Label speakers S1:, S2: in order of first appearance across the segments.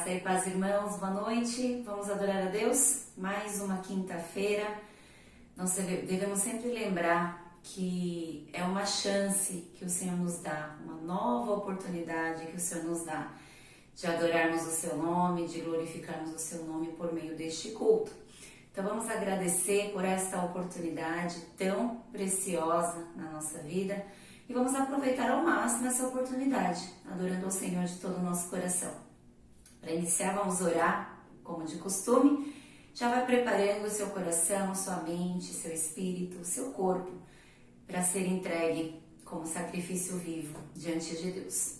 S1: Graça e paz, irmãos, boa noite. Vamos adorar a Deus? Mais uma quinta-feira. Nós devemos sempre lembrar que é uma chance que o Senhor nos dá, uma nova oportunidade que o Senhor nos dá de adorarmos o seu nome, de glorificarmos o seu nome por meio deste culto. Então vamos agradecer por esta oportunidade tão preciosa na nossa vida e vamos aproveitar ao máximo essa oportunidade, adorando ao Senhor de todo o nosso coração. Para iniciar, vamos orar, como de costume. Já vai preparando o seu coração, sua mente, seu espírito, o seu corpo para ser entregue como sacrifício vivo diante de Deus.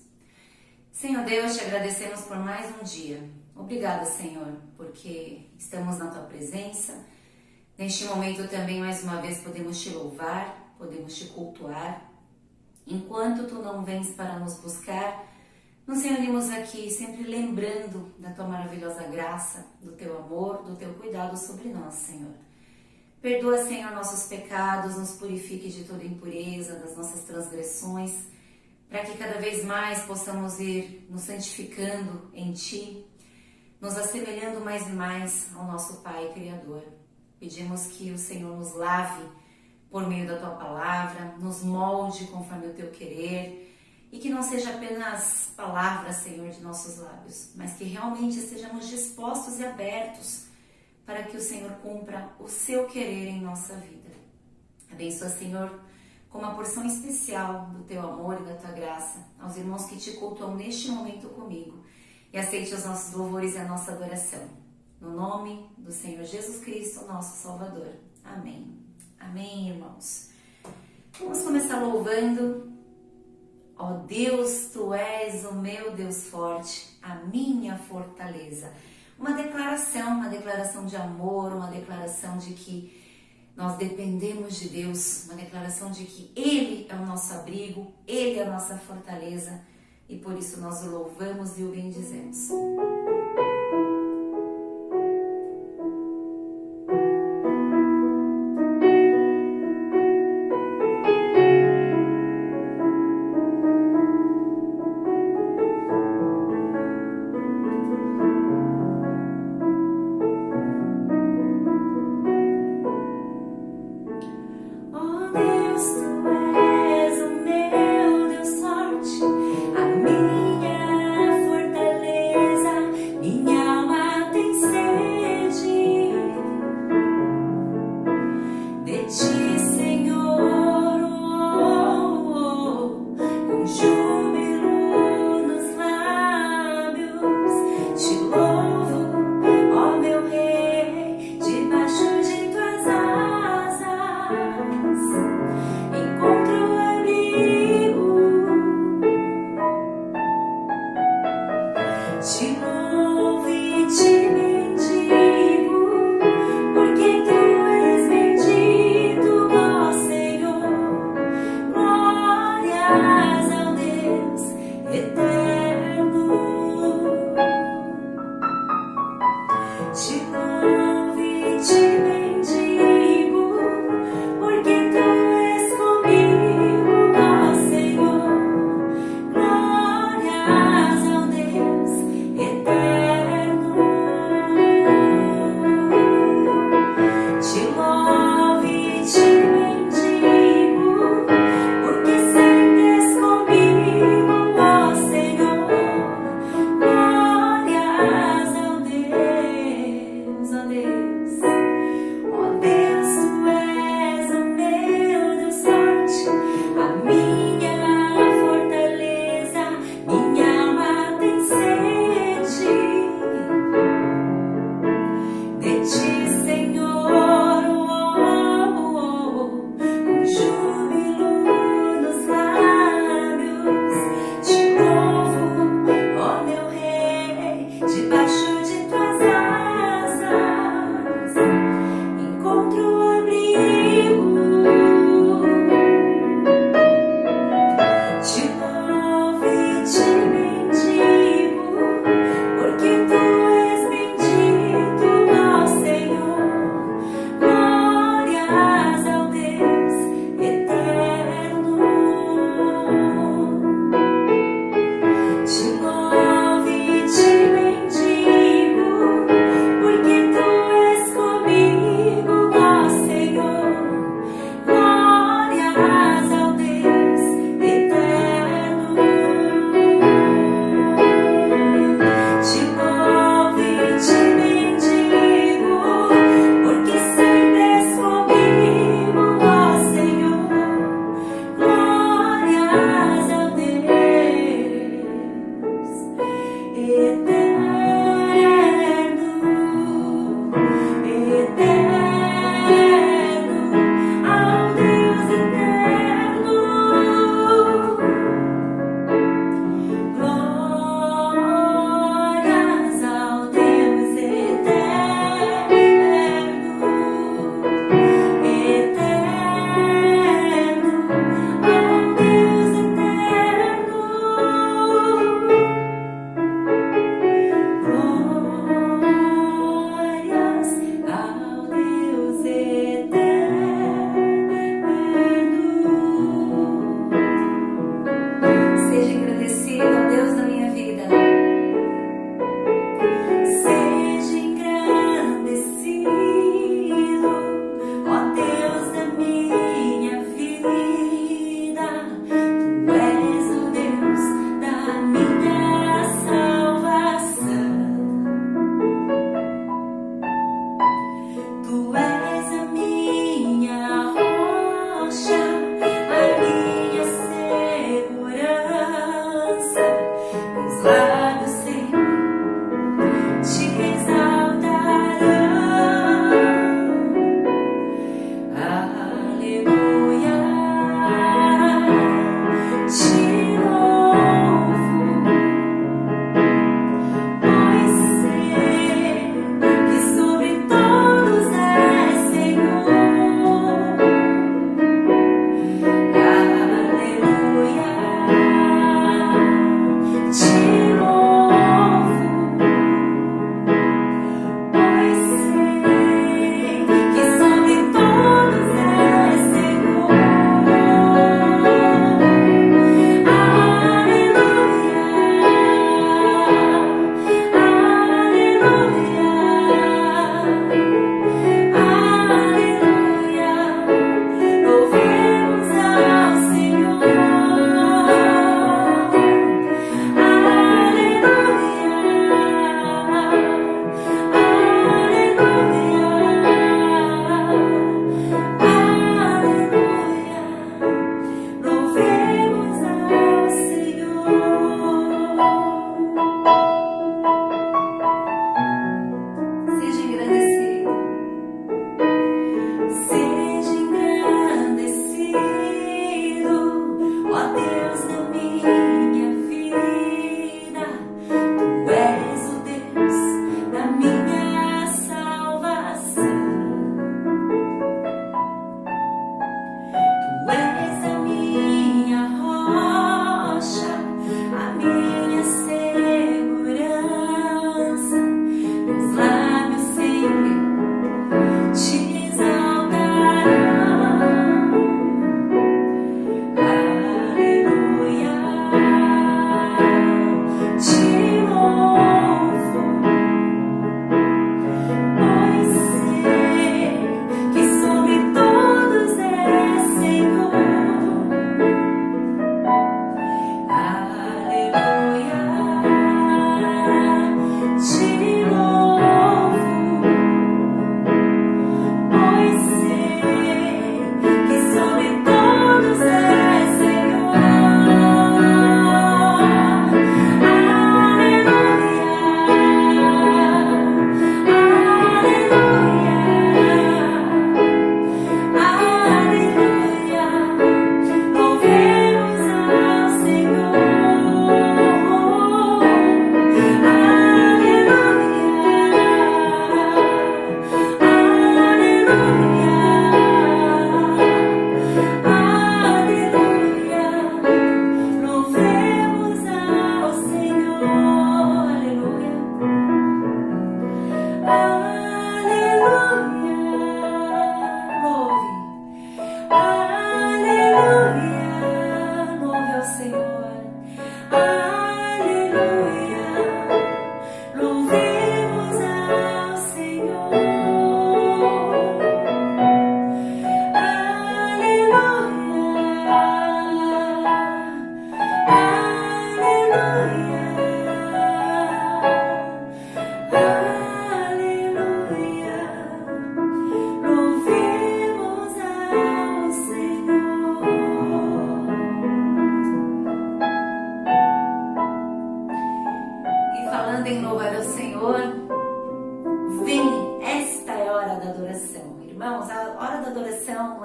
S1: Senhor Deus, te agradecemos por mais um dia. Obrigada, Senhor, porque estamos na tua presença. Neste momento também, mais uma vez, podemos te louvar, podemos te cultuar. Enquanto tu não vens para nos buscar, nos reunimos aqui sempre lembrando da tua maravilhosa graça, do teu amor, do teu cuidado sobre nós, Senhor. Perdoa, Senhor, nossos pecados, nos purifique de toda impureza, das nossas transgressões, para que cada vez mais possamos ir nos santificando em Ti, nos assemelhando mais e mais ao nosso Pai Criador. Pedimos que o Senhor nos lave por meio da Tua Palavra, nos molde conforme o Teu querer, e que não seja apenas palavras, Senhor, de nossos lábios, mas que realmente estejamos dispostos e abertos para que o Senhor cumpra o seu querer em nossa vida. Abençoa, Senhor, com uma porção especial do teu amor e da tua graça aos irmãos que te cultuam neste momento comigo, e aceite os nossos louvores e a nossa adoração. No nome do Senhor Jesus Cristo, nosso Salvador. Amém. Amém, irmãos. Vamos começar louvando. Ó Deus, Tu és o meu Deus forte, a minha fortaleza. Uma declaração de amor, uma declaração de que nós dependemos de Deus, uma declaração de que Ele é o nosso abrigo, Ele é a nossa fortaleza, e por isso nós o louvamos e o bendizemos.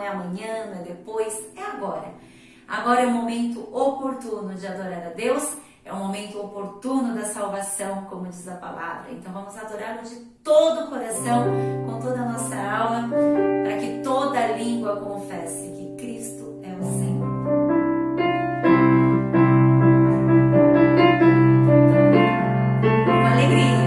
S1: é amanhã, não é depois, é agora. Agora é o momento oportuno de adorar a Deus, é o momento oportuno da salvação, como diz a palavra. Então vamos adorá-lo de todo o coração, com toda a nossa alma, para que toda língua confesse que Cristo é o Senhor. Com alegria.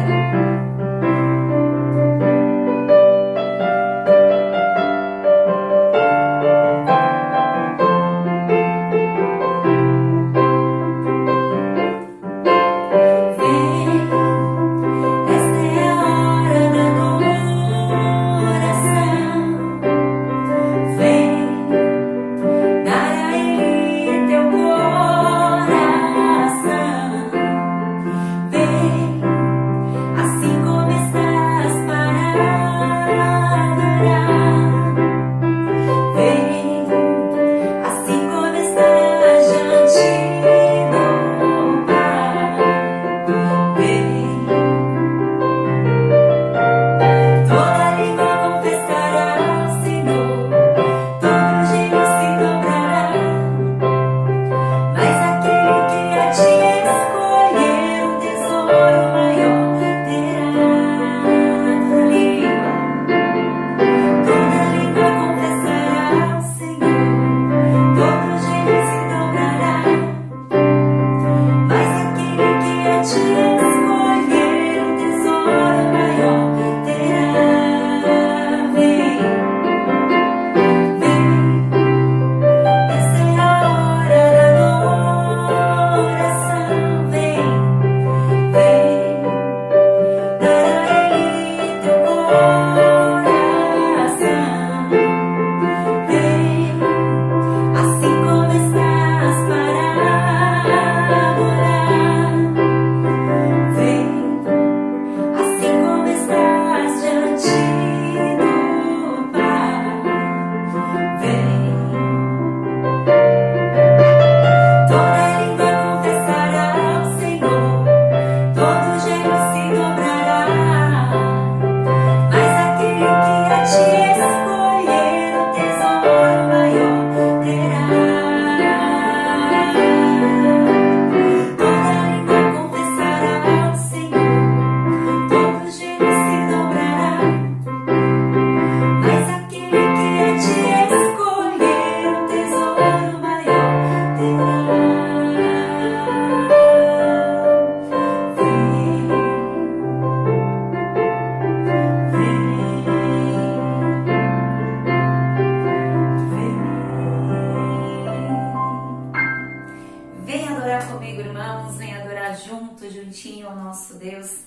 S1: Juntinho ao nosso Deus.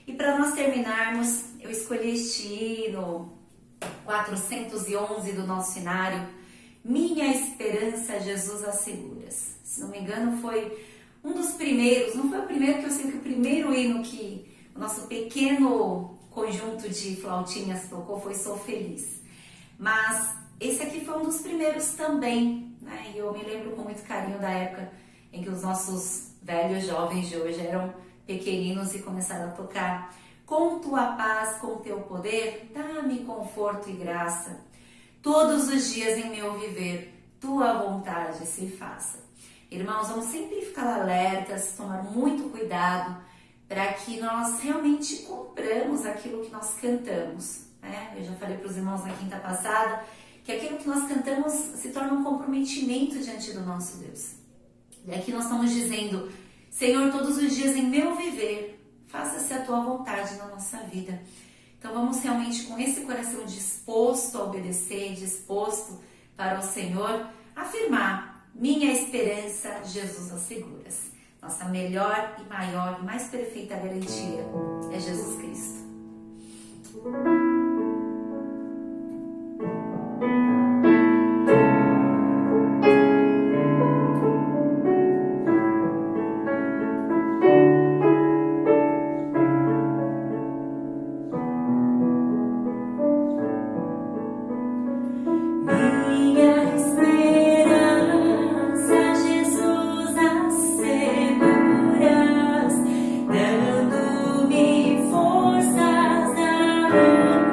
S1: E para nós terminarmos, eu escolhi este hino 411 do nosso cenário, Minha Esperança Jesus Asseguras. Se não me engano, foi um dos primeiros, não foi o primeiro, que eu sei que o primeiro hino que o nosso pequeno conjunto de flautinhas tocou foi Sou Feliz. Mas esse aqui foi um dos primeiros também, né? E eu me lembro com muito carinho da época em que os nossos velhos jovens de hoje eram pequeninos e começaram a tocar. Com tua paz, com teu poder, dá-me conforto e graça. Todos os dias em meu viver, tua vontade se faça. Irmãos, vamos sempre ficar alertas, tomar muito cuidado para que nós realmente cumpramos aquilo que nós cantamos, né? Eu já falei para os irmãos na quinta passada que aquilo que nós cantamos se torna um comprometimento diante do nosso Deus. E aqui nós estamos dizendo, Senhor, todos os dias em meu viver, faça-se a tua vontade na nossa vida. Então vamos realmente com esse coração disposto a obedecer, disposto para o Senhor, afirmar, minha esperança, Jesus asseguras. Nossa melhor e maior e mais perfeita garantia é Jesus Cristo.
S2: Dando-me forças da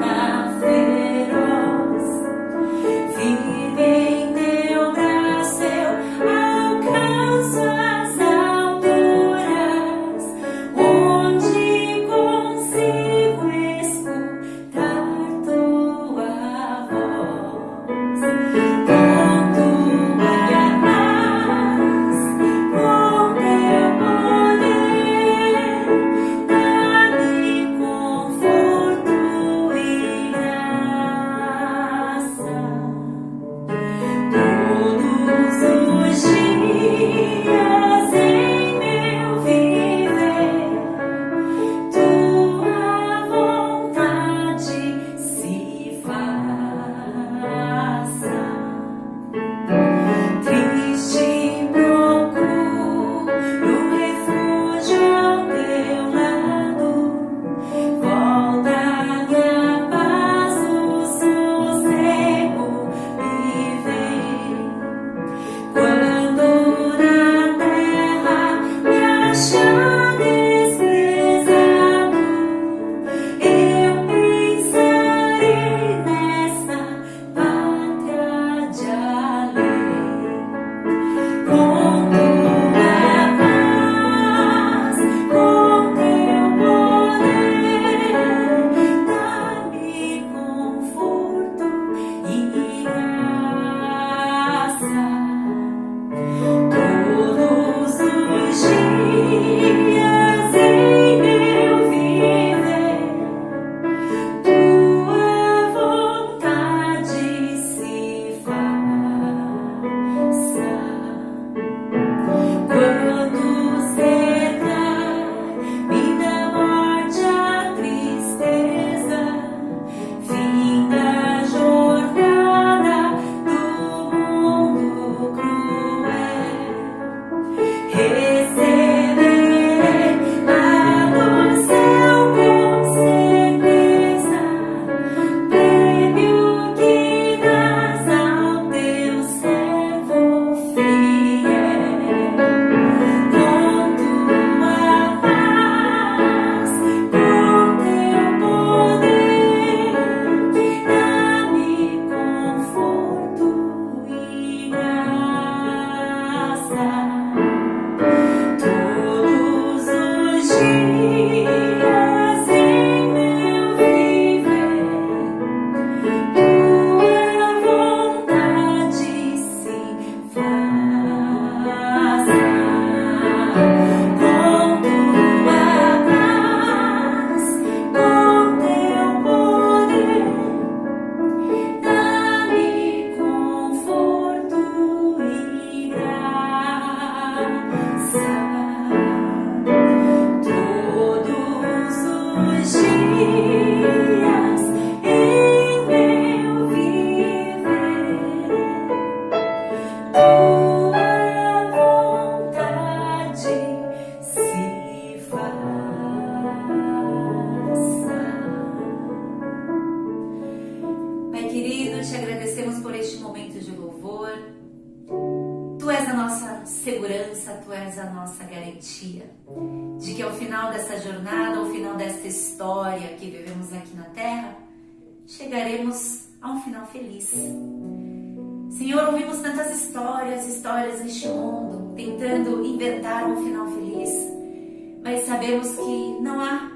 S1: segurança, Tu és a nossa garantia de que ao final dessa jornada, ao final dessa história que vivemos aqui na Terra, chegaremos a um final feliz. Senhor, ouvimos tantas histórias neste mundo, tentando inventar um final feliz, mas sabemos que não há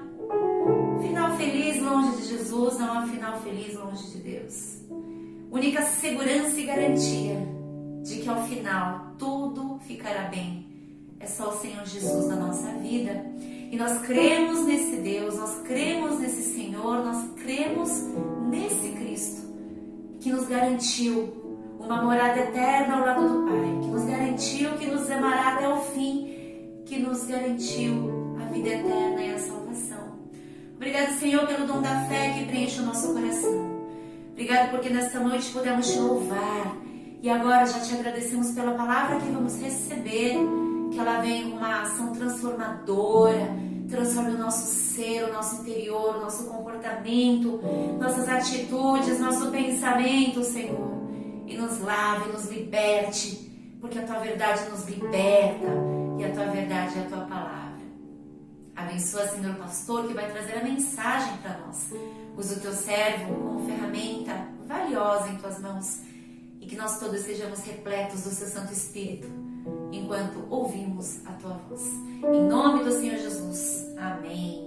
S1: final feliz longe de Jesus, não há final feliz longe de Deus. Única segurança e garantia de que ao final tudo ficará bem é só o Senhor Jesus na nossa vida. E nós cremos nesse Deus, nós cremos nesse Senhor, nós cremos nesse Cristo que nos garantiu uma morada eterna ao lado do Pai, que nos garantiu que nos amará até o fim, que nos garantiu a vida eterna e a salvação. Obrigado, Senhor, pelo dom da fé que preenche o nosso coração. Obrigado porque nesta noite podemos te louvar. E agora já te agradecemos pela palavra que vamos receber, que ela venha com uma ação transformadora, transforme o nosso ser, o nosso interior, o nosso comportamento, nossas atitudes, nosso pensamento, Senhor. E nos lave, nos liberte, porque a Tua verdade nos liberta e a Tua verdade é a Tua palavra. Abençoa, Senhor, o pastor que vai trazer a mensagem para nós. Usa o Teu servo como ferramenta valiosa em Tuas mãos e que nós todos sejamos repletos do Seu Santo Espírito enquanto ouvimos a Tua voz. Em nome do Senhor Jesus. Amém.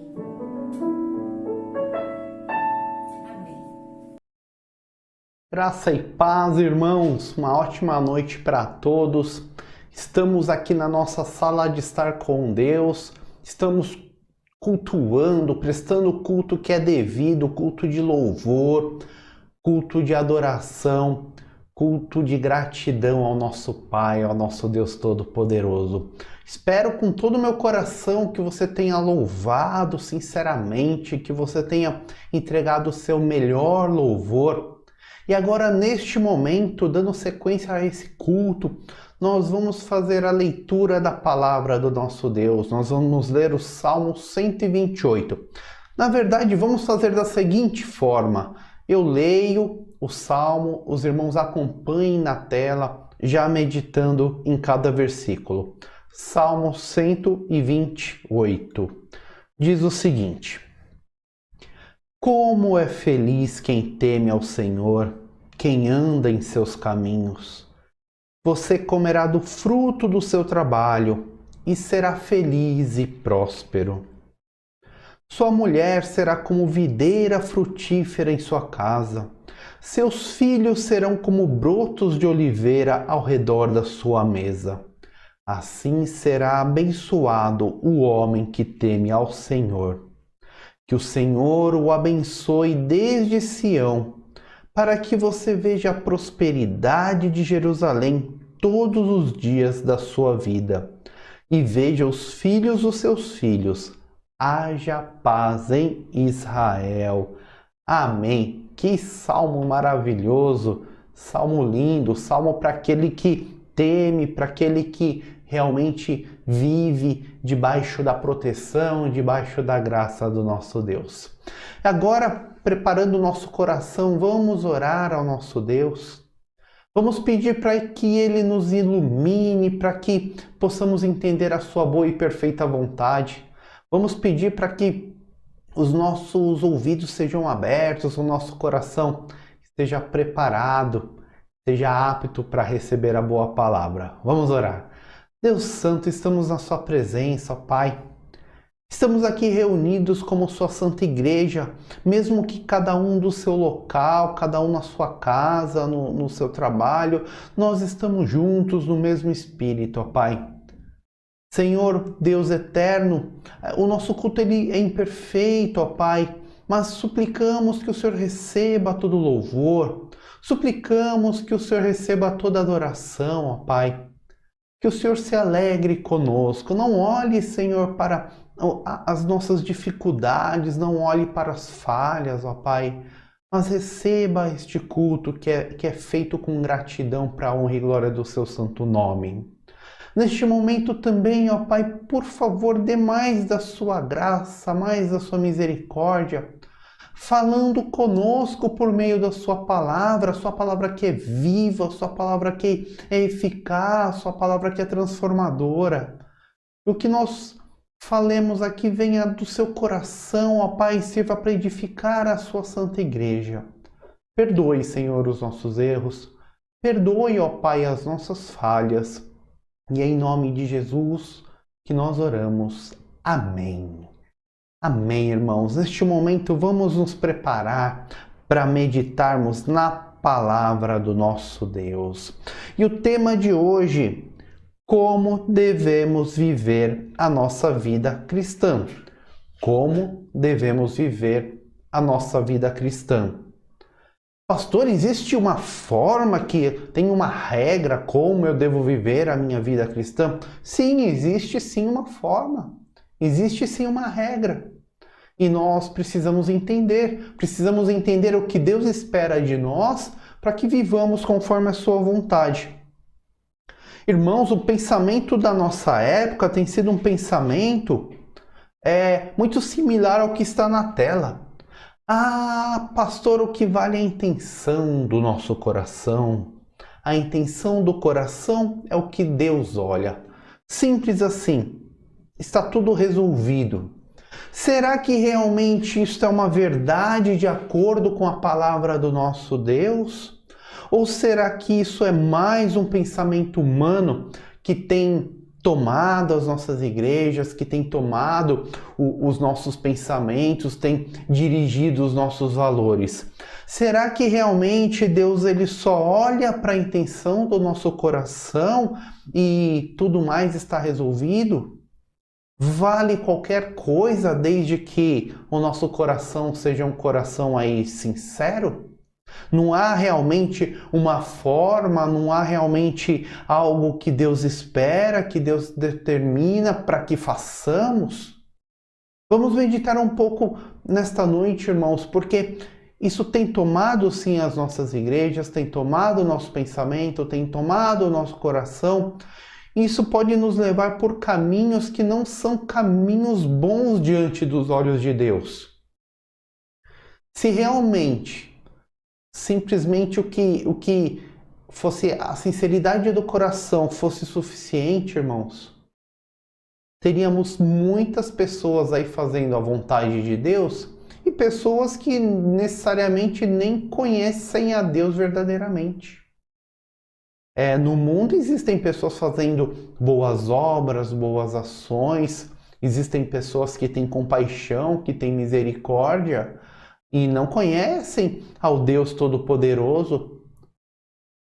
S2: Graça e paz, irmãos, uma ótima noite para todos. Estamos aqui na nossa sala de estar com Deus, estamos cultuando, prestando o culto que é devido, culto de louvor, culto de adoração, culto de gratidão ao nosso Pai, ao nosso Deus Todo-Poderoso. Espero com todo o meu coração que você tenha louvado sinceramente, que você tenha entregado o seu melhor louvor. E agora, neste momento, dando sequência a esse culto, nós vamos fazer a leitura da palavra do nosso Deus. Nós vamos ler o Salmo 128. Na verdade, vamos fazer da seguinte forma. Eu leio o Salmo, os irmãos acompanhem na tela, já meditando em cada versículo. Salmo 128 diz o seguinte: Como é feliz quem teme ao Senhor, quem anda em seus caminhos. Você comerá do fruto do seu trabalho e será feliz e próspero. Sua mulher será como videira frutífera em sua casa. Seus filhos serão como brotos de oliveira ao redor da sua mesa. Assim será abençoado o homem que teme ao Senhor. Que o Senhor o abençoe desde Sião, para que você veja a prosperidade de Jerusalém todos os dias da sua vida, e veja os filhos dos seus filhos. Haja paz em Israel. Amém. Que salmo maravilhoso, salmo lindo, salmo para aquele que teme, para aquele que realmente vive debaixo da proteção, debaixo da graça do nosso Deus. Agora, preparando o nosso coração, vamos orar ao nosso Deus. Vamos pedir para que Ele nos ilumine, para que possamos entender a sua boa e perfeita vontade. Vamos pedir para que os nossos ouvidos sejam abertos, o nosso coração esteja preparado, esteja apto para receber a boa palavra. Vamos orar. Deus Santo, estamos na sua presença, Pai. Estamos aqui reunidos como sua santa igreja, mesmo que cada um do seu local, cada um na sua casa, no seu trabalho, nós estamos juntos no mesmo Espírito, ó Pai. Senhor, Deus eterno, o nosso culto ele é imperfeito, ó Pai, mas suplicamos que o Senhor receba todo louvor, suplicamos que o Senhor receba toda adoração, ó Pai. Que o Senhor se alegre conosco. Não olhe, Senhor, para as nossas dificuldades, não olhe para as falhas, ó Pai, mas receba este culto que é feito com gratidão para a honra e glória do seu santo nome. Neste momento também, ó Pai, por favor, dê mais da sua graça, mais da sua misericórdia. falando conosco por meio da sua palavra que é viva, a sua palavra que é eficaz, a sua palavra que é transformadora. O que nós falemos aqui venha do seu coração, ó Pai, e sirva para edificar a sua santa igreja. Perdoe, Senhor, os nossos erros. Perdoe, ó Pai, as nossas falhas. E é em nome de Jesus que nós oramos. Amém. Amém, irmãos. Neste momento vamos nos preparar para meditarmos na palavra do nosso Deus. E o tema de hoje: como devemos viver a nossa vida cristã. Como devemos viver a nossa vida cristã. Pastor, existe uma forma que tem uma regra como eu devo viver a minha vida cristã? Sim, existe sim uma forma. Existe sim uma regra. E nós precisamos entender o que Deus espera de nós para que vivamos conforme a sua vontade. Irmãos, o pensamento da nossa época tem sido um pensamento muito similar ao que está na tela. Ah, pastor, o que vale é a intenção do nosso coração. A intenção do coração é o que Deus olha. Simples assim. Está tudo resolvido. Será que realmente isto é uma verdade de acordo com a palavra do nosso Deus? Ou será que isso é mais um pensamento humano que tem tomado as nossas igrejas, que tem tomado os nossos pensamentos, tem dirigido os nossos valores? Será que realmente Deus ele só olha para a intenção do nosso coração e tudo mais está resolvido? Vale qualquer coisa desde que o nosso coração seja um coração aí sincero? Não há realmente uma forma, não há realmente algo que Deus espera, que Deus determina para que façamos? Vamos meditar um pouco nesta noite, irmãos, porque isso tem tomado sim as nossas igrejas, tem tomado o nosso pensamento, tem tomado o nosso coração. Isso pode nos levar por caminhos que não são caminhos bons diante dos olhos de Deus. Se realmente, simplesmente o que fosse a sinceridade do coração fosse suficiente, irmãos, teríamos muitas pessoas aí fazendo a vontade de Deus e pessoas que necessariamente nem conhecem a Deus verdadeiramente. No mundo existem pessoas fazendo boas obras, boas ações, existem pessoas que têm compaixão, que têm misericórdia e não conhecem ao Deus Todo-Poderoso.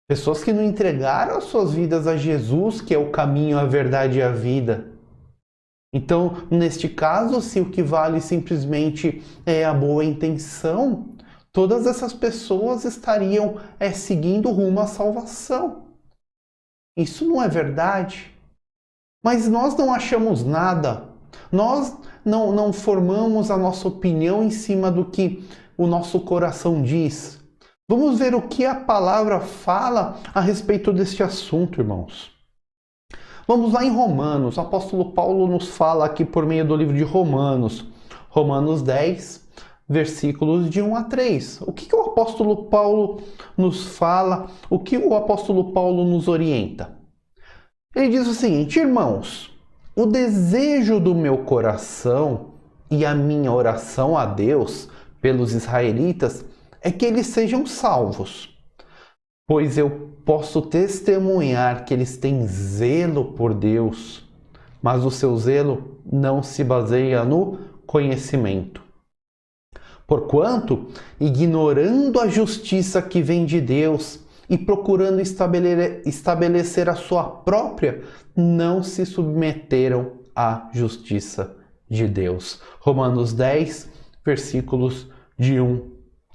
S2: Pessoas que não entregaram as suas vidas a Jesus, que é o caminho, a verdade e a vida. Então, neste caso, se o que vale simplesmente é a boa intenção, todas essas pessoas estariam seguindo rumo à salvação. Isso não é verdade. Mas nós não achamos nada. Nós não formamos a nossa opinião em cima do que o nosso coração diz. Vamos ver o que a palavra fala a respeito deste assunto, irmãos. Vamos lá em Romanos. O apóstolo Paulo nos fala aqui por meio do livro de Romanos. Romanos 10, versículos de 1 a 3. O que o apóstolo Paulo nos fala? O que o apóstolo Paulo nos orienta? Ele diz o seguinte: irmãos, o desejo do meu coração e a minha oração a Deus pelos israelitas é que eles sejam salvos, pois eu posso testemunhar que eles têm zelo por Deus, mas o seu zelo não se baseia no conhecimento. Porquanto, ignorando a justiça que vem de Deus e procurando estabelecer a sua própria, não se submeteram à justiça de Deus. Romanos 10, versículos de 1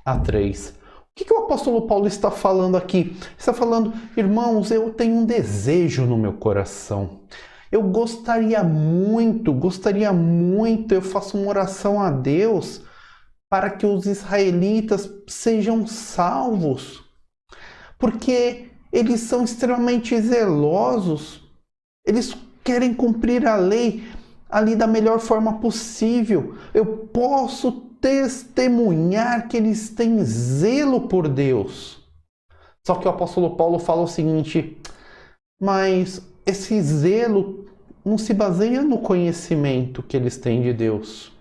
S2: a 3. O que o apóstolo Paulo está falando aqui? Está falando, irmãos, eu tenho um desejo no meu coração. Eu gostaria muito, eu faço uma oração a Deus para que os israelitas sejam salvos, porque eles são extremamente zelosos, eles querem cumprir a lei ali da melhor forma possível. Eu posso testemunhar que eles têm zelo por Deus. Só que o apóstolo Paulo fala o seguinte: mas esse zelo não se baseia no conhecimento que eles têm de Deus.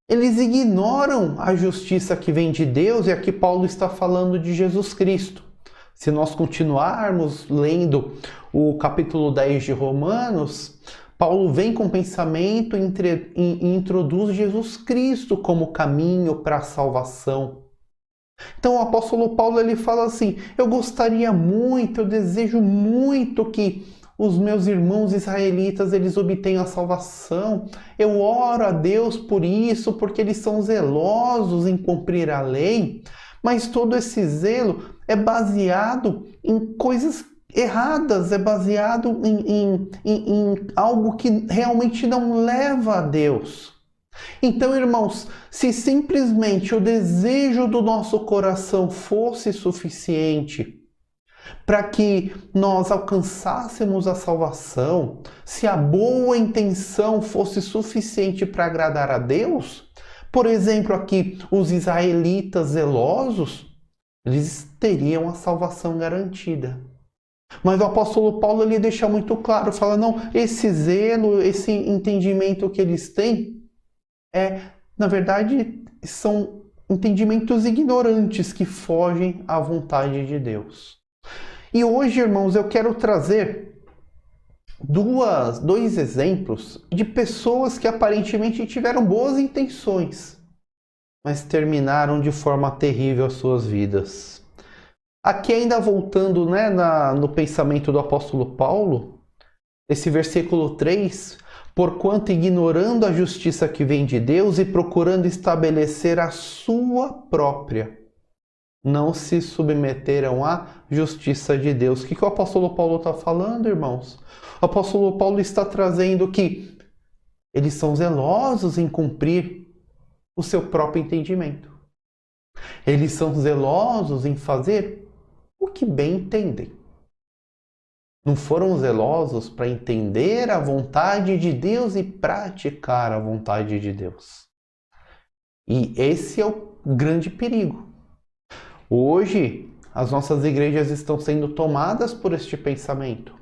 S2: Eles ignoram a justiça que vem de Deus, e aqui Paulo está falando de Jesus Cristo. Se nós continuarmos lendo o capítulo 10 de Romanos, Paulo vem com o pensamento e introduz Jesus Cristo como caminho para a salvação. Então o apóstolo Paulo ele fala assim: eu gostaria muito, eu desejo muito que os meus irmãos israelitas eles obtenham a salvação. Eu oro a Deus por isso, porque eles são zelosos em cumprir a lei. Mas todo esse zelo é baseado em coisas erradas, é baseado em algo que realmente não leva a Deus. Então, irmãos, se simplesmente o desejo do nosso coração fosse suficiente para que nós alcançássemos a salvação, se a boa intenção fosse suficiente para agradar a Deus, por exemplo, aqui os israelitas zelosos, eles teriam a salvação garantida. Mas o apóstolo Paulo ele deixa muito claro, fala, não, esse zelo, esse entendimento que eles têm, na verdade, são entendimentos ignorantes que fogem à vontade de Deus. E hoje, irmãos, eu quero trazer dois exemplos de pessoas que aparentemente tiveram boas intenções, mas terminaram de forma terrível as suas vidas. Aqui ainda voltando no pensamento do apóstolo Paulo, esse versículo 3, porquanto ignorando a justiça que vem de Deus e procurando estabelecer a sua própria, não se submeteram à justiça de Deus. O que o apóstolo Paulo está falando, irmãos? O apóstolo Paulo está trazendo que eles são zelosos em cumprir o seu próprio entendimento. Eles são zelosos em fazer o que bem entendem. Não foram zelosos para entender a vontade de Deus e praticar a vontade de Deus. E esse é o grande perigo. Hoje, as nossas igrejas estão sendo tomadas por este pensamento.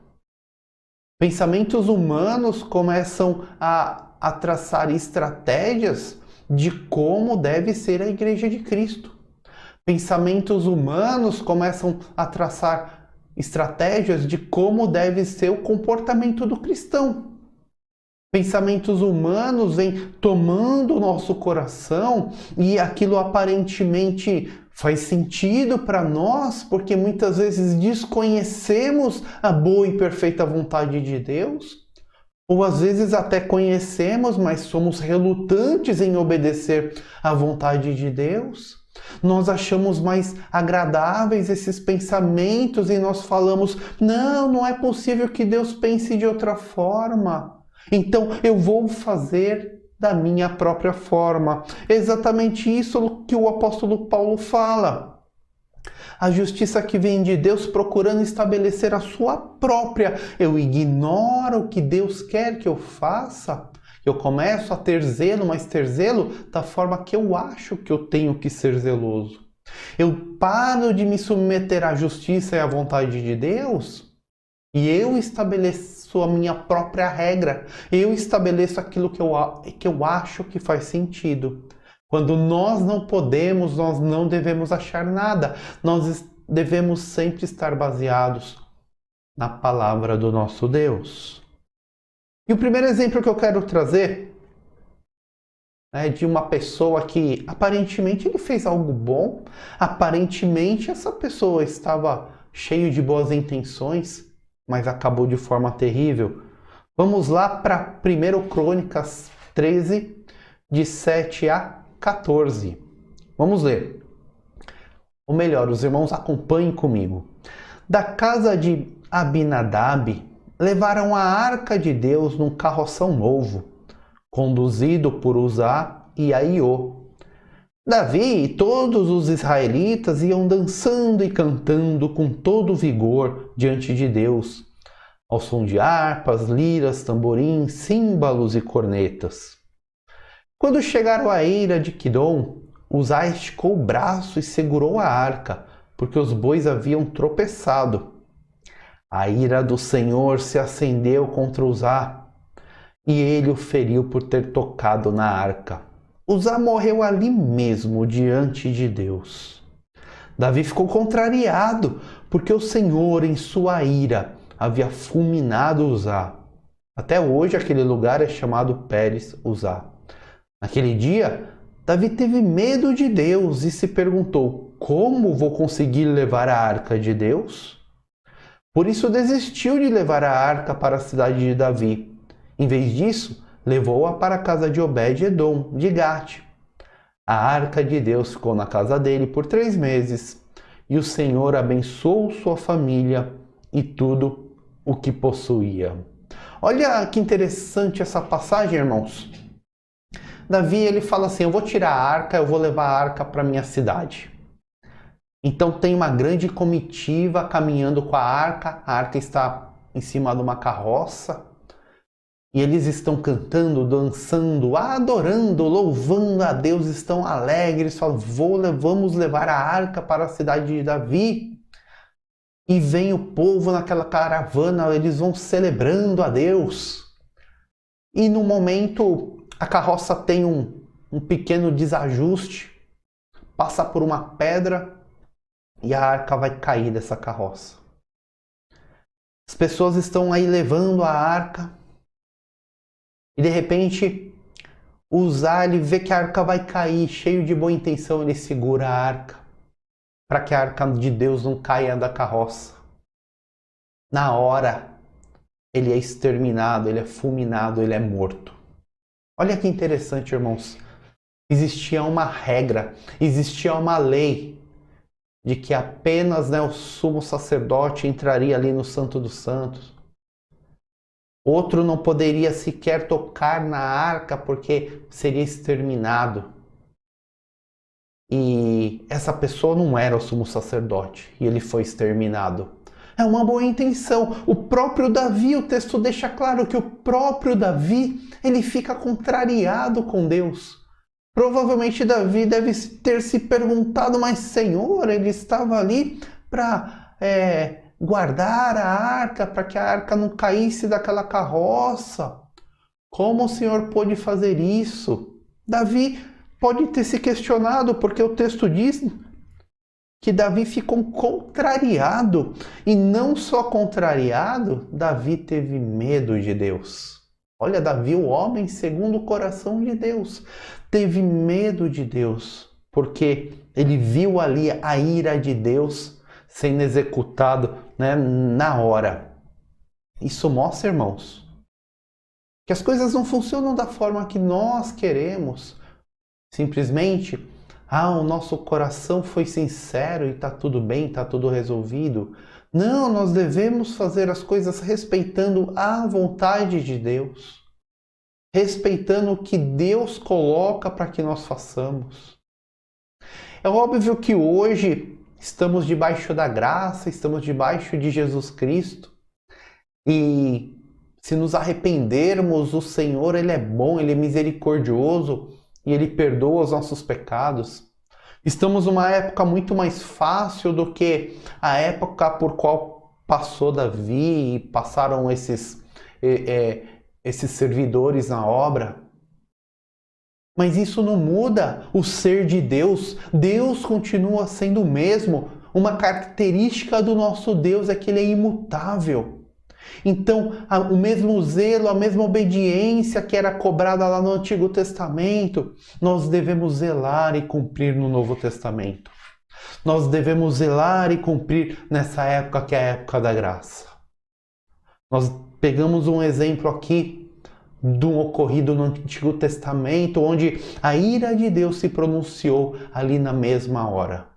S2: Pensamentos humanos começam a traçar estratégias de como deve ser a igreja de Cristo. Pensamentos humanos começam a traçar estratégias de como deve ser o comportamento do cristão. Pensamentos humanos vêm tomando o nosso coração e aquilo aparentemente faz sentido para nós, porque muitas vezes desconhecemos a boa e perfeita vontade de Deus, ou às vezes até conhecemos, mas somos relutantes em obedecer à vontade de Deus. Nós achamos mais agradáveis esses pensamentos e nós falamos, não é possível que Deus pense de outra forma. Então eu vou fazer da minha própria forma. É exatamente isso que o apóstolo Paulo fala. A justiça que vem de Deus procurando estabelecer a sua própria. Eu ignoro o que Deus quer que eu faça. Eu começo a ter zelo, mas ter zelo da forma que eu acho que eu tenho que ser zeloso. Eu paro de me submeter à justiça e à vontade de Deus e eu estabeleço a minha própria regra. Eu estabeleço aquilo que eu acho que faz sentido. Quando nós não podemos, nós não devemos achar nada. Nós devemos sempre estar baseados na palavra do nosso Deus. E o primeiro exemplo que eu quero trazer é de uma pessoa que aparentemente ele fez algo bom, aparentemente essa pessoa estava cheio de boas intenções, mas acabou de forma terrível. Vamos lá para 1 Crônicas 13, de 7 a 14. Vamos ler. Ou melhor, os irmãos acompanhem comigo. Da casa de Abinadab, levaram a arca de Deus num carroção novo, conduzido por Uzá e Aiô. Davi e todos os israelitas iam dançando e cantando com todo vigor diante de Deus, ao som de harpas, liras, tamborins, símbalos e cornetas. Quando chegaram à eira de Quidom, Uzá esticou o braço e segurou a arca, porque os bois haviam tropeçado. A ira do Senhor se acendeu contra Uzá, e ele o feriu por ter tocado na arca. Uzá morreu ali mesmo, diante de Deus. Davi ficou contrariado, porque o Senhor, em sua ira, havia fulminado Uzá. Até hoje aquele lugar é chamado Pérez Uzá. Naquele dia, Davi teve medo de Deus e se perguntou: como vou conseguir levar a arca de Deus? Por isso desistiu de levar a arca para a cidade de Davi. Em vez disso, levou-a para a casa de Obed-Edom, de Gate. A arca de Deus ficou na casa dele por 3 meses, e o Senhor abençoou sua família e tudo o que possuía. Olha que interessante essa passagem, irmãos. Davi, ele fala assim: eu vou tirar a arca, eu vou levar a arca para minha cidade. Então tem uma grande comitiva caminhando com a arca está em cima de uma carroça, e eles estão cantando, dançando, adorando, louvando a Deus, estão alegres, falam: vamos levar a arca para a cidade de Davi. E vem o povo naquela caravana, eles vão celebrando a Deus. E no momento a carroça tem um pequeno desajuste, passa por uma pedra, e a arca vai cair dessa carroça. As pessoas estão aí levando a arca, e de repente Uzá, ele vê que a arca vai cair, cheio de boa intenção, ele segura a arca, para que a arca de Deus não caia da carroça. Na hora, ele é exterminado, ele é fulminado, ele é morto. Olha que interessante, irmãos. Existia uma regra, existia uma lei, de que apenas o sumo sacerdote entraria ali no Santo dos Santos. Outro não poderia sequer tocar na arca porque seria exterminado. E essa pessoa não era o sumo sacerdote e ele foi exterminado. É uma boa intenção. O próprio Davi, o texto deixa claro que o próprio Davi, ele fica contrariado com Deus. Provavelmente Davi deve ter se perguntado: mas Senhor, ele estava ali para guardar a arca, para que a arca não caísse daquela carroça. Como o Senhor pôde fazer isso? Davi pode ter se questionado, porque o texto diz que Davi ficou contrariado. E não só contrariado, Davi teve medo de Deus. Olha, Davi, o homem segundo o coração de Deus, teve medo de Deus, porque ele viu ali a ira de Deus sendo executado na hora. Isso mostra, irmãos, que as coisas não funcionam da forma que nós queremos. Simplesmente, o nosso coração foi sincero e está tudo bem, está tudo resolvido. Não, nós devemos fazer as coisas respeitando a vontade de Deus, respeitando o que Deus coloca para que nós façamos. É óbvio que hoje estamos debaixo da graça, estamos debaixo de Jesus Cristo, e se nos arrependermos, o Senhor, ele é bom, ele é misericordioso e ele perdoa os nossos pecados. Estamos numa época muito mais fácil do que a época por qual passou Davi e passaram esses servidores na obra. Mas isso não muda o ser de Deus. Deus continua sendo o mesmo. Uma característica do nosso Deus é que ele é imutável. Então, o mesmo zelo, a mesma obediência que era cobrada lá no Antigo Testamento, nós devemos zelar e cumprir no Novo Testamento. Nós devemos zelar e cumprir nessa época que é a época da graça. Nós pegamos um exemplo aqui de um ocorrido no Antigo Testamento, onde a ira de Deus se pronunciou ali na mesma hora.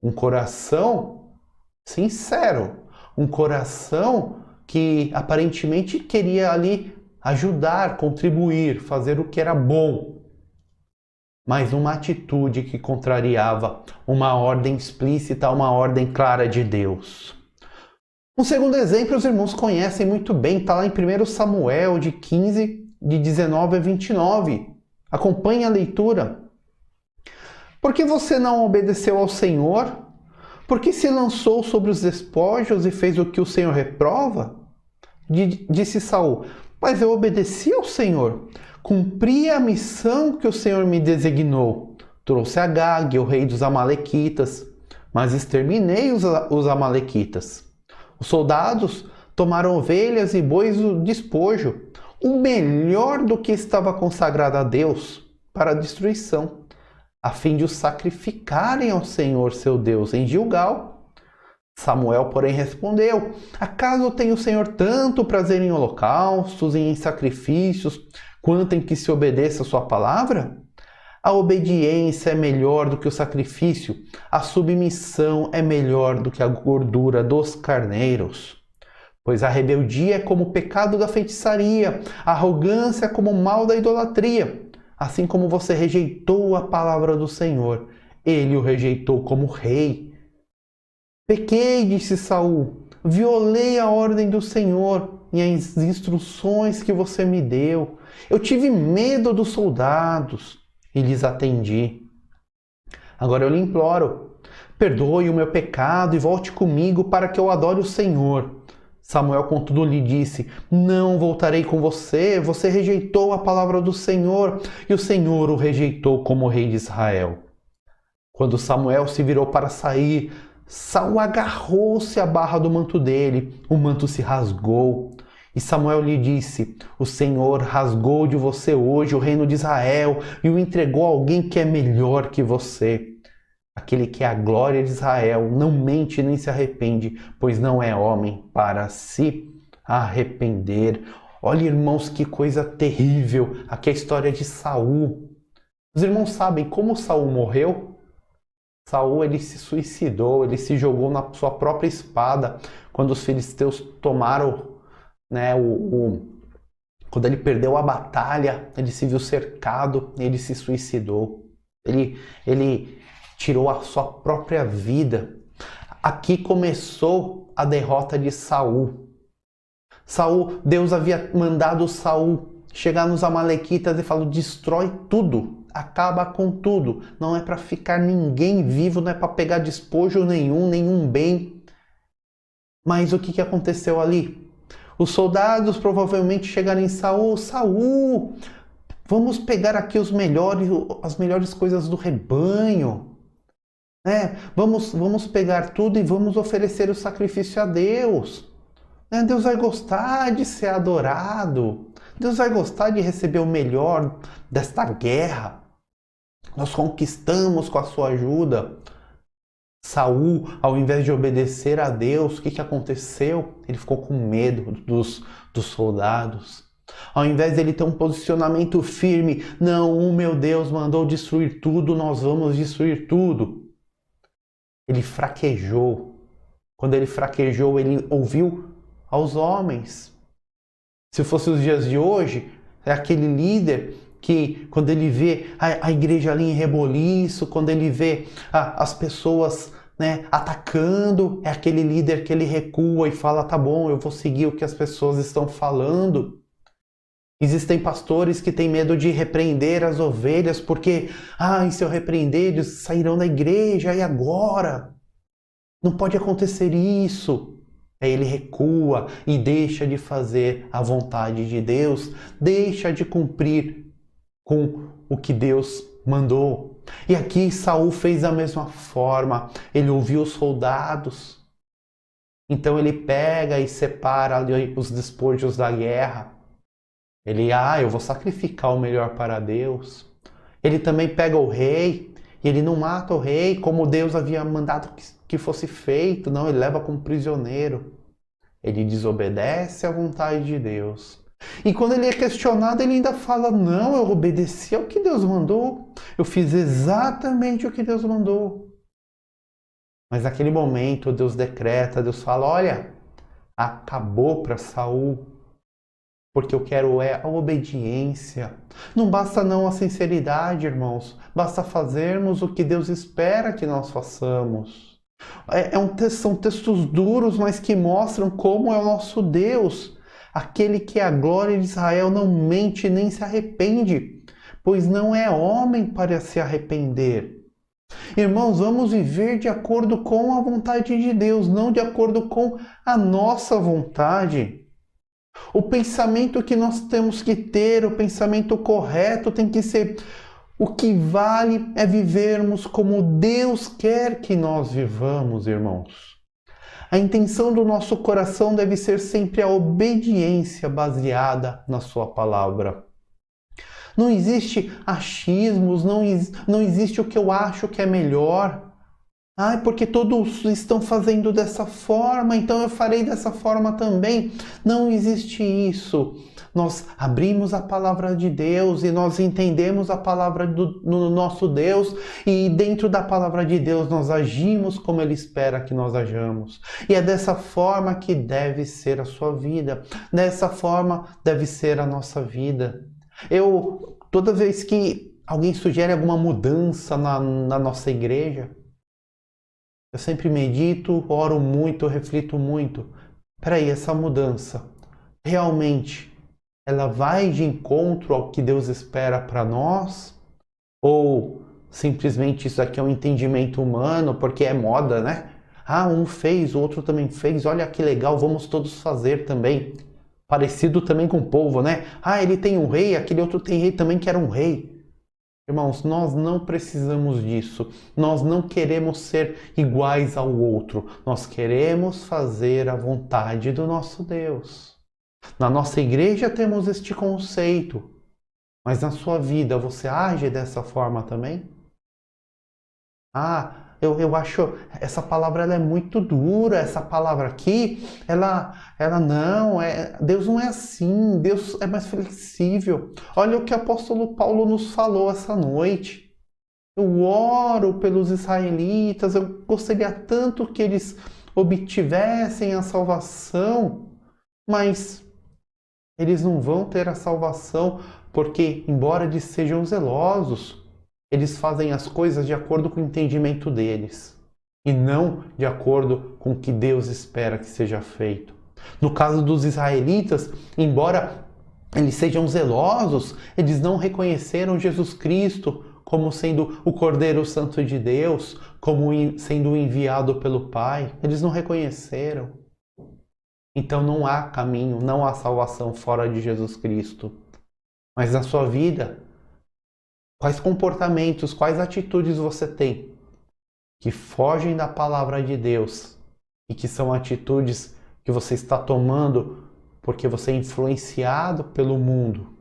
S2: Um coração sincero, um coração que aparentemente queria ali ajudar, contribuir, fazer o que era bom, mas uma atitude que contrariava uma ordem explícita, uma ordem clara de Deus. Um segundo exemplo, os irmãos conhecem muito bem, está lá em 1 Samuel, de 15, de 19 a 29. Acompanhe a leitura. Por que você não obedeceu ao Senhor? Por que se lançou sobre os despojos e fez o que o Senhor reprova? Disse Saul: mas eu obedeci ao Senhor, cumpri a missão que o Senhor me designou. Trouxe Agag, o rei dos amalequitas, mas exterminei os amalequitas. Os soldados tomaram ovelhas e bois do despojo, o melhor do que estava consagrado a Deus, para a destruição, a fim de os sacrificarem ao Senhor seu Deus em Gilgal. Samuel, porém, respondeu: acaso tem o Senhor tanto prazer em holocaustos e em sacrifícios, quanto em que se obedeça a sua palavra? A obediência é melhor do que o sacrifício, a submissão é melhor do que a gordura dos carneiros. Pois a rebeldia é como o pecado da feitiçaria, a arrogância é como o mal da idolatria. Assim como você rejeitou a palavra do Senhor, ele o rejeitou como rei. Pequei, disse Saul, violei a ordem do Senhor e as instruções que você me deu. Eu tive medo dos soldados e lhes atendi. Agora eu lhe imploro, perdoe o meu pecado e volte comigo para que eu adore o Senhor. Samuel, contudo, lhe disse: não voltarei com você, você rejeitou a palavra do Senhor, e o Senhor o rejeitou como rei de Israel. Quando Samuel se virou para sair, Saul agarrou-se à barra do manto dele, o manto se rasgou. E Samuel lhe disse: o Senhor rasgou de você hoje o reino de Israel e o entregou a alguém que é melhor que você. Aquele que é a glória de Israel não mente nem se arrepende, pois não é homem para se arrepender. Olha, irmãos, que coisa terrível. Aqui é a história de Saul. Os irmãos sabem como Saul morreu? Saul, ele se suicidou, ele se jogou na sua própria espada quando os filisteus tomaram, quando ele perdeu a batalha, ele se viu cercado, ele se suicidou. Ele tirou a sua própria vida. Aqui começou a derrota de Saul. Deus havia mandado Saul chegar nos amalequitas e falou: destrói tudo, acaba com tudo. Não é para ficar ninguém vivo, não é para pegar despojo nenhum bem. Mas o que aconteceu ali? Os soldados provavelmente chegaram em Saul: Saul, vamos pegar aqui as melhores coisas do rebanho. Vamos pegar tudo e vamos oferecer o sacrifício a Deus. Deus vai gostar de ser adorado. Deus vai gostar de receber o melhor desta guerra. Nós conquistamos com a sua ajuda. Saul, ao invés de obedecer a Deus, o que aconteceu? Ele ficou com medo dos soldados. Ao invés dele ter um posicionamento firme, não, o meu Deus mandou destruir tudo, nós vamos destruir tudo. Ele fraquejou. Quando ele fraquejou, ele ouviu aos homens. Se fosse os dias de hoje, é aquele líder que, quando ele vê a igreja ali em reboliço, quando ele vê as pessoas atacando, é aquele líder que ele recua e fala: tá bom, eu vou seguir o que as pessoas estão falando. Existem pastores que têm medo de repreender as ovelhas porque, se eu repreender, eles sairão da igreja, e agora? Não pode acontecer isso. Aí ele recua e deixa de fazer a vontade de Deus, deixa de cumprir com o que Deus mandou. E aqui Saul fez da mesma forma. Ele ouviu os soldados. Então ele pega e separa ali os despojos da guerra. Ele, eu vou sacrificar o melhor para Deus. Ele também pega o rei e ele não mata o rei como Deus havia mandado que fosse feito. Não, ele leva como prisioneiro. Ele desobedece à vontade de Deus. E quando ele é questionado, ele ainda fala: não, eu obedeci ao que Deus mandou. Eu fiz exatamente o que Deus mandou. Mas naquele momento, Deus decreta, Deus fala: olha, acabou para Saul. Porque eu quero a obediência. Não basta não a sinceridade, irmãos. Basta fazermos o que Deus espera que nós façamos. São textos duros, mas que mostram como é o nosso Deus. Aquele que é a glória de Israel não mente nem se arrepende. pois não é homem para se arrepender. Irmãos, vamos viver de acordo com a vontade de Deus, não de acordo com a nossa vontade. O pensamento que nós temos que ter, o pensamento correto tem que ser: o que vale é vivermos como Deus quer que nós vivamos, irmãos. A intenção do nosso coração deve ser sempre a obediência baseada na sua palavra. Não existe achismos, não existe o que eu acho que é melhor. Porque todos estão fazendo dessa forma, então eu farei dessa forma também. Não existe isso. Nós abrimos a palavra de Deus e nós entendemos a palavra do nosso Deus, e dentro da palavra de Deus nós agimos como Ele espera que nós hajamos. E é dessa forma que deve ser a sua vida. Dessa forma deve ser a nossa vida. Toda vez que alguém sugere alguma mudança na nossa igreja, eu sempre medito, oro muito, reflito muito. Peraí, essa mudança, realmente, ela vai de encontro ao que Deus espera para nós? Ou simplesmente isso aqui é um entendimento humano, porque é moda, né? Um fez, o outro também fez, olha que legal, vamos todos fazer também. Parecido também com o povo, né? Ele tem um rei, aquele outro tem rei também que era um rei. Irmãos, nós não precisamos disso. Nós não queremos ser iguais ao outro. Nós queremos fazer a vontade do nosso Deus. Na nossa igreja temos este conceito. Mas na sua vida você age dessa forma também? Eu acho essa palavra ela é muito dura, essa palavra aqui, ela não, Deus não é assim, Deus é mais flexível. Olha o que o apóstolo Paulo nos falou essa noite. Eu oro pelos israelitas, eu gostaria tanto que eles obtivessem a salvação, mas eles não vão ter a salvação porque, embora eles sejam zelosos, eles fazem as coisas de acordo com o entendimento deles e não de acordo com o que Deus espera que seja feito. No caso dos israelitas, embora eles sejam zelosos, eles não reconheceram Jesus Cristo como sendo o Cordeiro Santo de Deus, como sendo enviado pelo Pai. Eles não reconheceram. Então não há caminho, não há salvação fora de Jesus Cristo. Mas na sua vida, quais comportamentos, quais atitudes você tem que fogem da palavra de Deus e que são atitudes que você está tomando porque você é influenciado pelo mundo?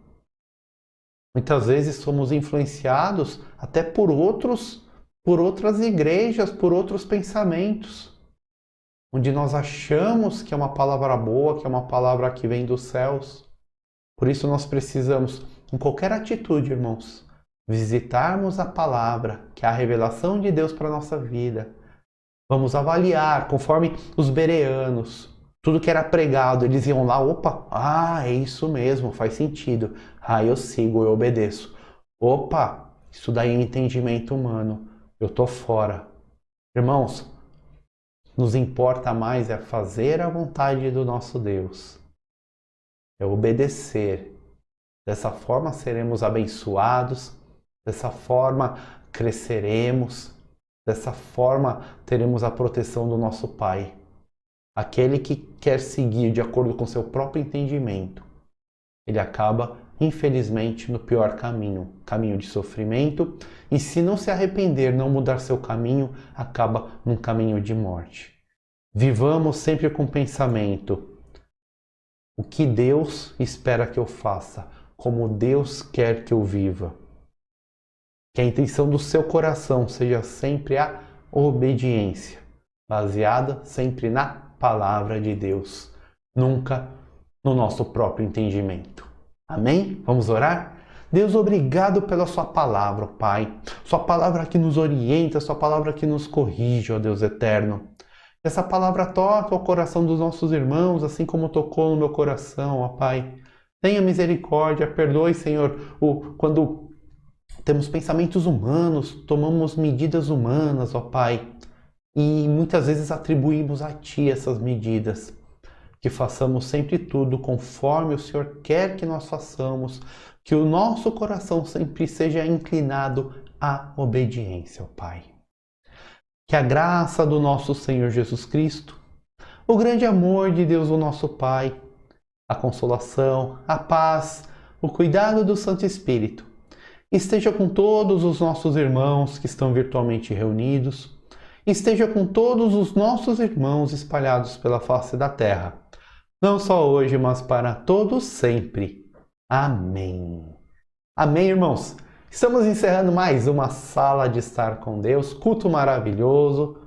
S2: Muitas vezes somos influenciados até por outras igrejas, por outros pensamentos, onde nós achamos que é uma palavra boa, que é uma palavra que vem dos céus. Por isso nós precisamos, em qualquer atitude, irmãos, visitarmos a palavra, que é a revelação de Deus para a nossa vida. Vamos avaliar, conforme os bereanos, tudo que era pregado, eles iam lá, é isso mesmo, faz sentido. Eu sigo, eu obedeço. Isso daí é entendimento humano, eu tô fora. Irmãos, nos importa mais é fazer a vontade do nosso Deus, é obedecer. Dessa forma seremos abençoados, dessa forma cresceremos, dessa forma teremos a proteção do nosso Pai. Aquele que quer seguir de acordo com seu próprio entendimento, ele acaba, infelizmente, no pior caminho, caminho de sofrimento, e se não se arrepender, não mudar seu caminho, acaba num caminho de morte. Vivamos sempre com pensamento: o que Deus espera que eu faça, como Deus quer que eu viva. Que a intenção do seu coração seja sempre a obediência, baseada sempre na palavra de Deus, nunca no nosso próprio entendimento. Amém? Vamos orar? Deus, obrigado pela sua palavra, Pai. Sua palavra que nos orienta, sua palavra que nos corrige, ó Deus eterno. Essa palavra toca o coração dos nossos irmãos, assim como tocou no meu coração, ó Pai. Tenha misericórdia, perdoe, Senhor, quando temos pensamentos humanos, tomamos medidas humanas, ó Pai, e muitas vezes atribuímos a Ti essas medidas. Que façamos sempre tudo conforme o Senhor quer que nós façamos, Que o nosso coração sempre seja inclinado à obediência ao Pai. Que a graça do nosso Senhor Jesus Cristo, o grande amor de Deus, o nosso Pai, a consolação, a paz, o cuidado do Santo Espírito esteja com todos os nossos irmãos que estão virtualmente reunidos, esteja com todos os nossos irmãos espalhados pela face da terra, não só hoje, mas para todos sempre. Amém. Amém, irmãos? Estamos encerrando mais uma Sala de Estar com Deus, culto maravilhoso,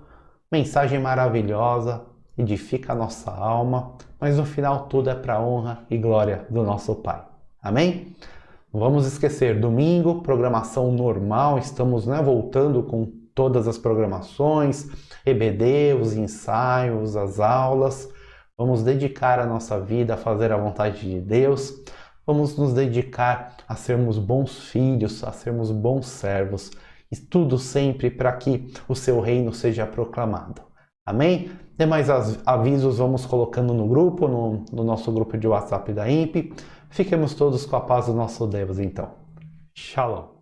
S2: mensagem maravilhosa, edifica a nossa alma, mas no final tudo é para a honra e glória do nosso Pai. Amém? Não vamos esquecer, domingo, programação normal, estamos voltando com todas as programações, EBD, os ensaios, as aulas. Vamos dedicar a nossa vida a fazer a vontade de Deus. Vamos nos dedicar a sermos bons filhos, a sermos bons servos. E tudo sempre para que o seu reino seja proclamado. Amém? Demais avisos vamos colocando no grupo, no nosso grupo de WhatsApp da IMP. Fiquemos todos com a paz do nosso Deus, então. Shalom.